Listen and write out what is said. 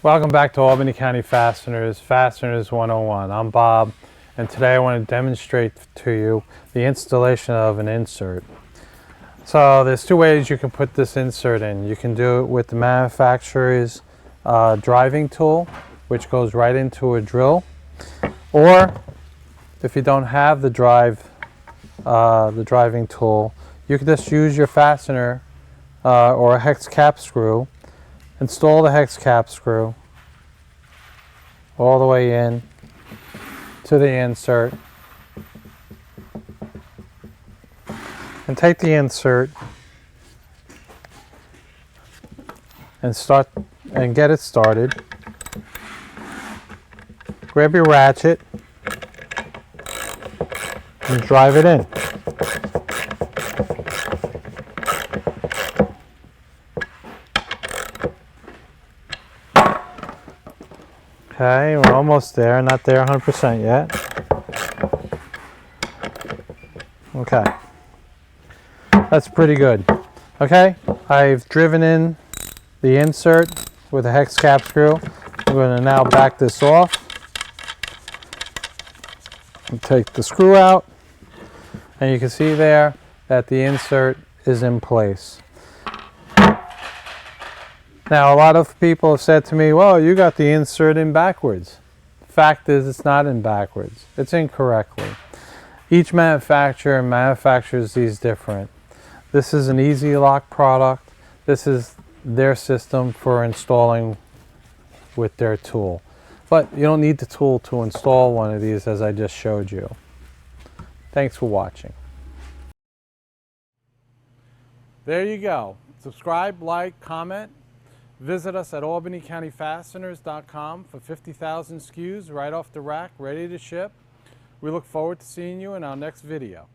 Welcome back to Albany County Fasteners, Fasteners 101. I'm Bob, and today I want to demonstrate to you the installation of an insert. So there's two ways you can put this insert in. You can do it with the manufacturer's driving tool, which goes right into a drill, or if you don't have the driving tool, you can just use your fastener or a hex cap screw. Install the hex cap screw all the way in to the insert, and take the insert and get it started. Grab your ratchet and drive it in. Okay, we're almost there, not there 100% yet. Okay, that's pretty good. Okay, I've driven in the insert with a hex cap screw. I'm going to now back this off and take the screw out, and you can see there that the insert is in place. Now, a lot of people have said to me, well, you got the insert in backwards. Fact is, it's not in backwards. It's in correctly. Each manufacturer manufactures these different. This is an Easy Lock product. This is their system for installing with their tool. But you don't need the tool to install one of these, as I just showed you. Thanks for watching. There you go. Subscribe, like, comment. Visit us at albanycountyfasteners.com for 50,000 SKUs right off the rack, ready to ship. We look forward to seeing you in our next video.